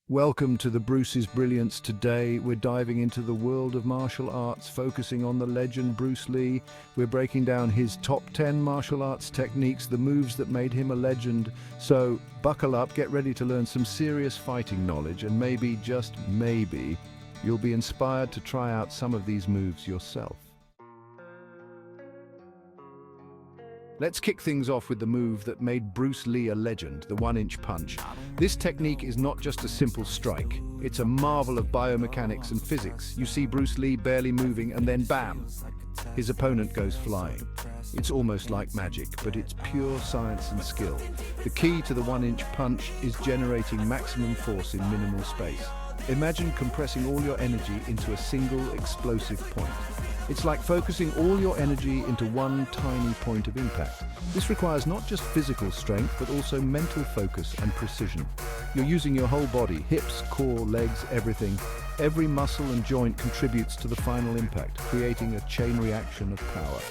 Welcome to the Bruce's Brilliance. Today, we're diving into the world of martial arts, focusing on the legend Bruce Lee. We're breaking down his top 10 martial arts techniques, the moves that made him a legend. So, buckle up, get ready to learn some serious fighting knowledge, and maybe, just maybe, you'll be inspired to try out some of these moves yourself. Let's kick things off with the move that made Bruce Lee a legend, the one-inch punch. This technique is not just a simple strike. It's a marvel of biomechanics and physics. You see Bruce Lee barely moving and then bam! His opponent goes flying. It's almost like magic, but it's pure science and skill. The key to the one-inch punch is generating maximum force in minimal space. Imagine compressing all your energy into a single explosive point. It's like focusing all your energy into one tiny point of impact. This requires not just physical strength, but also mental focus and precision. You're using your whole body, hips, core, legs, everything. Every muscle and joint contributes to the final impact, creating a chain reaction of power.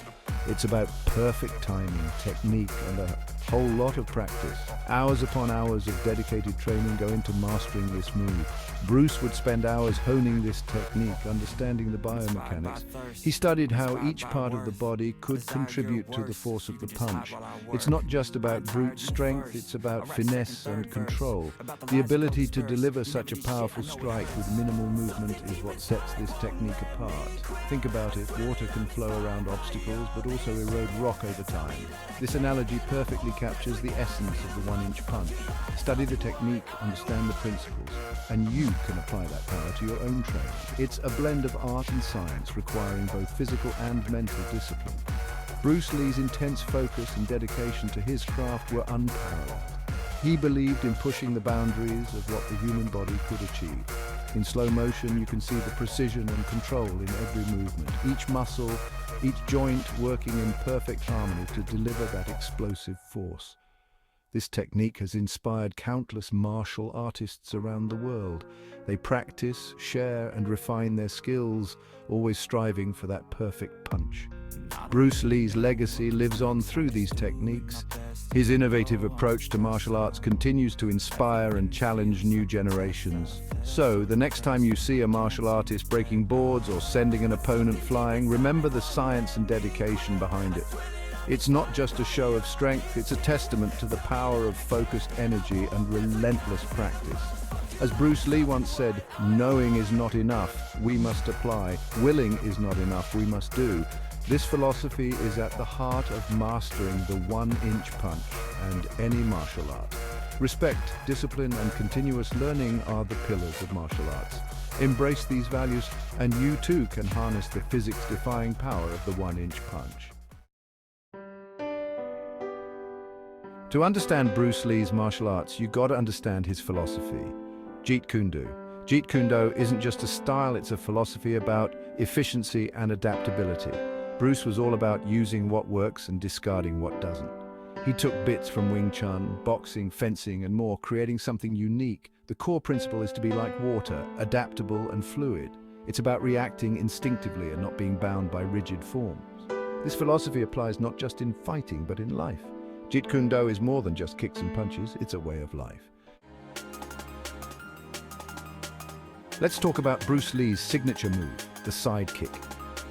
It's about perfect timing, technique, and a whole lot of practice. Hours upon hours of dedicated training go into mastering this move. Bruce would spend hours honing this technique, understanding the biomechanics. He studied how each part of the body could contribute to the force of the punch. It's not just about brute strength, it's about finesse and control. The ability to deliver such a powerful strike with minimal movement is what sets this technique apart. Think about it, water can flow around obstacles, but also erode rock over time. This analogy perfectly captures the essence of the one-inch punch. Study the technique, understand the principles, and you can apply that power to your own training. It's a blend of art and science, requiring both physical and mental discipline. Bruce Lee's intense focus and dedication to his craft were unparalleled. He believed in pushing the boundaries of what the human body could achieve. In slow motion, you can see the precision and control in every movement, each muscle, each joint working in perfect harmony to deliver that explosive force. This technique has inspired countless martial artists around the world. They practice, share, and refine their skills, always striving for that perfect punch. Bruce Lee's legacy lives on through these techniques. His innovative approach to martial arts continues to inspire and challenge new generations. So, the next time you see a martial artist breaking boards or sending an opponent flying, remember the science and dedication behind it. It's not just a show of strength, it's a testament to the power of focused energy and relentless practice. As Bruce Lee once said, knowing is not enough, we must apply. Willing is not enough, we must do. This philosophy is at the heart of mastering the one-inch punch and any martial art. Respect, discipline, and continuous learning are the pillars of martial arts. Embrace these values, and you too can harness the physics-defying power of the one-inch punch. To understand Bruce Lee's martial arts, you gotta understand his philosophy. Jeet Kune Do. Jeet Kune Do isn't just a style, it's a philosophy about efficiency and adaptability. Bruce was all about using what works and discarding what doesn't. He took bits from Wing Chun, boxing, fencing, and more, creating something unique. The core principle is to be like water, adaptable and fluid. It's about reacting instinctively and not being bound by rigid forms. This philosophy applies not just in fighting, but in life. Jeet Kune Do is more than just kicks and punches, it's a way of life. Let's talk about Bruce Lee's signature move, the side kick.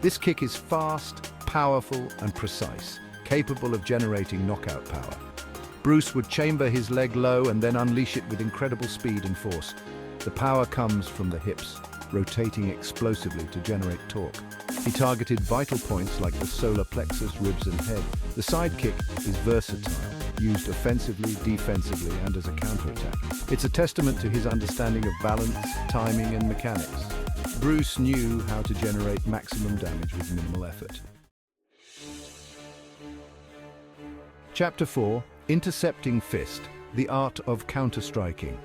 This kick is fast, powerful, and precise, capable of generating knockout power. Bruce would chamber his leg low and then unleash it with incredible speed and force. The power comes from the hips, rotating explosively to generate torque. He targeted vital points like the solar plexus, ribs, and head. The side kick is versatile, used offensively, defensively, and as a counterattack. It's a testament to his understanding of balance, timing, and mechanics. Bruce knew how to generate maximum damage with minimal effort. Chapter 4: Intercepting Fist, the art of counter-striking.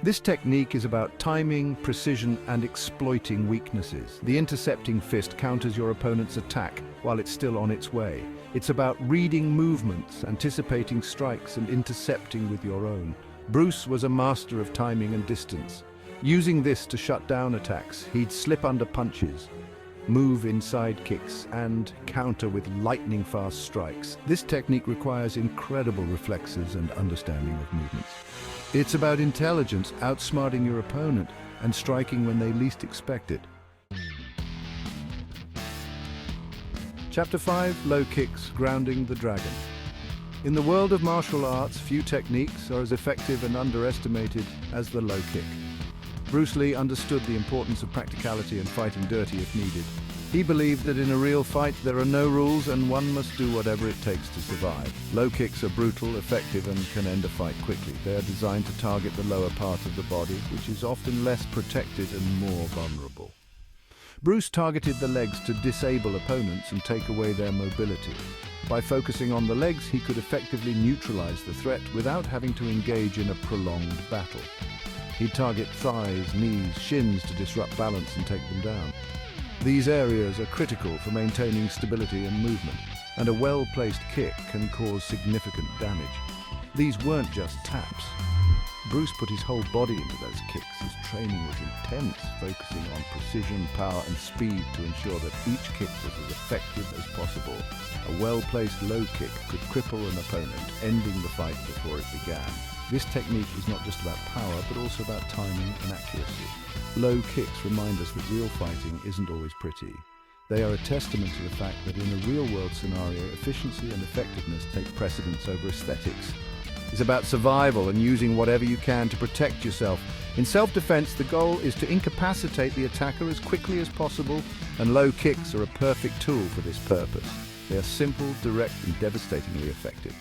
This technique is about timing, precision, and exploiting weaknesses. The intercepting fist counters your opponent's attack while it's still on its way. It's about reading movements, anticipating strikes, and intercepting with your own. Bruce was a master of timing and distance. Using this to shut down attacks, he'd slip under punches, move inside kicks, and counter with lightning-fast strikes. This technique requires incredible reflexes and understanding of movements. It's about intelligence, outsmarting your opponent, and striking when they least expect it. Chapter 5. Low Kicks, Grounding the Dragon. In the world of martial arts, few techniques are as effective and underestimated as the low kick. Bruce Lee understood the importance of practicality and fighting dirty if needed. He believed that in a real fight there are no rules and one must do whatever it takes to survive. Low kicks are brutal, effective, and can end a fight quickly. They are designed to target the lower part of the body, which is often less protected and more vulnerable. Bruce targeted the legs to disable opponents and take away their mobility. By focusing on the legs, he could effectively neutralize the threat without having to engage in a prolonged battle. He'd target thighs, knees, shins to disrupt balance and take them down. These areas are critical for maintaining stability and movement, and a well-placed kick can cause significant damage. These weren't just taps. Bruce put his whole body into those kicks. His training was intense, focusing on precision, power, and speed to ensure that each kick was as effective as possible. A well-placed low kick could cripple an opponent, ending the fight before it began. This technique is not just about power, but also about timing and accuracy. Low kicks remind us that real fighting isn't always pretty. They are a testament to the fact that in a real-world scenario, efficiency and effectiveness take precedence over aesthetics. It's about survival and using whatever you can to protect yourself. In self-defense, the goal is to incapacitate the attacker as quickly as possible, and low kicks are a perfect tool for this purpose. They are simple, direct, and devastatingly effective.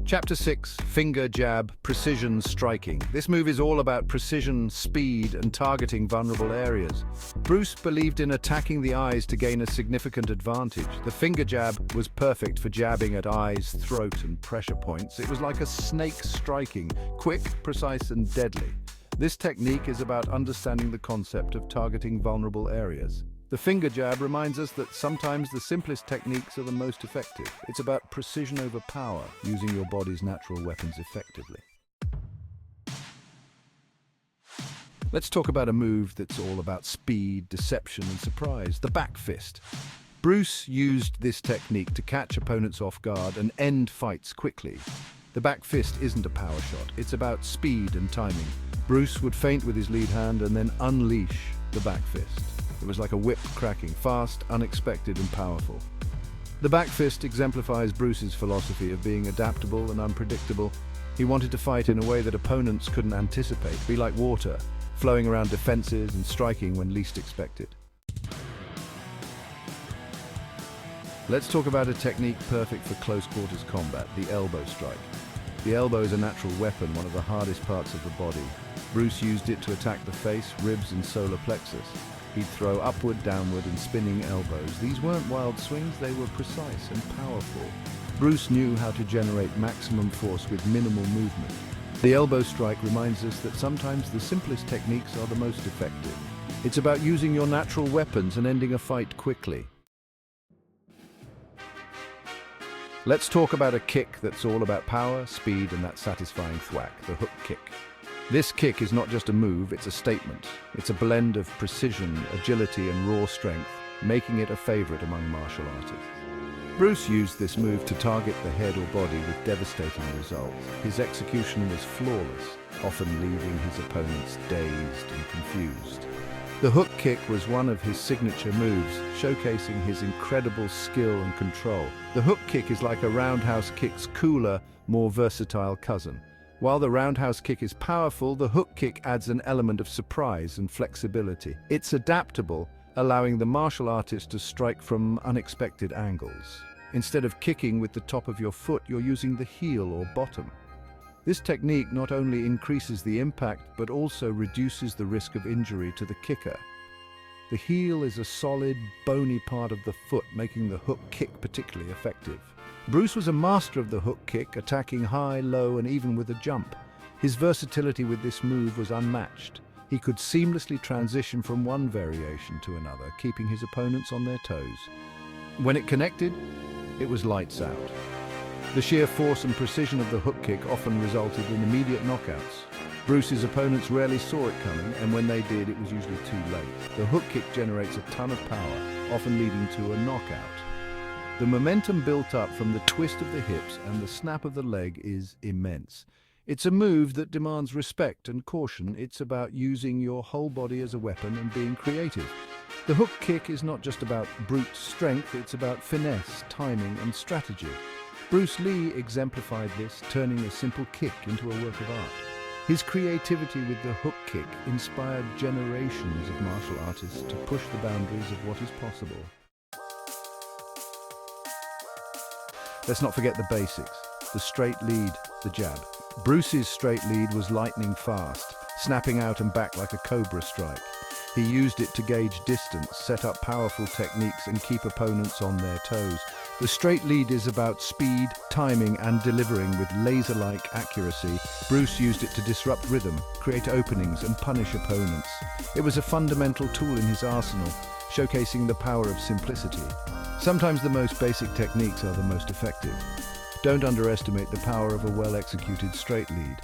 Chapter 6. Finger Jab, Precision Striking. This move is all about precision, speed, and targeting vulnerable areas. Bruce believed in attacking the eyes to gain a significant advantage. The finger jab was perfect for jabbing at eyes, throat, and pressure points. It was like a snake striking, quick, precise, and deadly. This technique is about understanding the concept of targeting vulnerable areas. The finger jab reminds us that sometimes the simplest techniques are the most effective. It's about precision over power, using your body's natural weapons effectively. Let's talk about a move that's all about speed, deception, and surprise, the back fist. Bruce used this technique to catch opponents off guard and end fights quickly. The back fist isn't a power shot, it's about speed and timing. Bruce would feint with his lead hand and then unleash the back fist. It was like a whip cracking, fast, unexpected, and powerful. The back fist exemplifies Bruce's philosophy of being adaptable and unpredictable. He wanted to fight in a way that opponents couldn't anticipate, be like water, flowing around defenses and striking when least expected. Let's talk about a technique perfect for close quarters combat, the elbow strike. The elbow is a natural weapon, one of the hardest parts of the body. Bruce used it to attack the face, ribs, and solar plexus. He'd throw upward, downward, and spinning elbows. These weren't wild swings, they were precise and powerful. Bruce knew how to generate maximum force with minimal movement. The elbow strike reminds us that sometimes the simplest techniques are the most effective. It's about using your natural weapons and ending a fight quickly. Let's talk about a kick that's all about power, speed, and that satisfying thwack, the hook kick. This kick is not just a move, it's a statement. It's a blend of precision, agility, and raw strength, making it a favorite among martial artists. Bruce used this move to target the head or body with devastating results. His execution was flawless, often leaving his opponents dazed and confused. The hook kick was one of his signature moves, showcasing his incredible skill and control. The hook kick is like a roundhouse kick's cooler, more versatile cousin. While the roundhouse kick is powerful, the hook kick adds an element of surprise and flexibility. It's adaptable, allowing the martial artist to strike from unexpected angles. Instead of kicking with the top of your foot, you're using the heel or bottom. This technique not only increases the impact, but also reduces the risk of injury to the kicker. The heel is a solid, bony part of the foot, making the hook kick particularly effective. Bruce was a master of the hook kick, attacking high, low, and even with a jump. His versatility with this move was unmatched. He could seamlessly transition from one variation to another, keeping his opponents on their toes. When it connected, it was lights out. The sheer force and precision of the hook kick often resulted in immediate knockouts. Bruce's opponents rarely saw it coming, and when they did, it was usually too late. The hook kick generates a ton of power, often leading to a knockout. The momentum built up from the twist of the hips and the snap of the leg is immense. It's a move that demands respect and caution. It's about using your whole body as a weapon and being creative. The hook kick is not just about brute strength, it's about finesse, timing, and strategy. Bruce Lee exemplified this, turning a simple kick into a work of art. His creativity with the hook kick inspired generations of martial artists to push the boundaries of what is possible. Let's not forget the basics. The straight lead, the jab. Bruce's straight lead was lightning fast, snapping out and back like a cobra strike. He used it to gauge distance, set up powerful techniques, and keep opponents on their toes. The straight lead is about speed, timing, and delivering with laser-like accuracy. Bruce used it to disrupt rhythm, create openings, and punish opponents. It was a fundamental tool in his arsenal, showcasing the power of simplicity. Sometimes the most basic techniques are the most effective. Don't underestimate the power of a well-executed straight lead.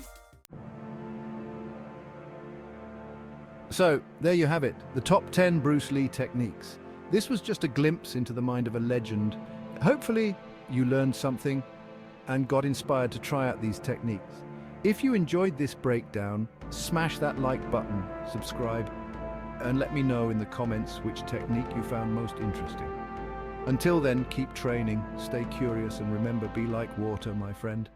So, there you have it, the top 10 Bruce Lee techniques. This was just a glimpse into the mind of a legend. Hopefully, you learned something and got inspired to try out these techniques. If you enjoyed this breakdown, smash that like button, subscribe, and let me know in the comments which technique you found most interesting. Until then, keep training, stay curious, and remember, be like water, my friend.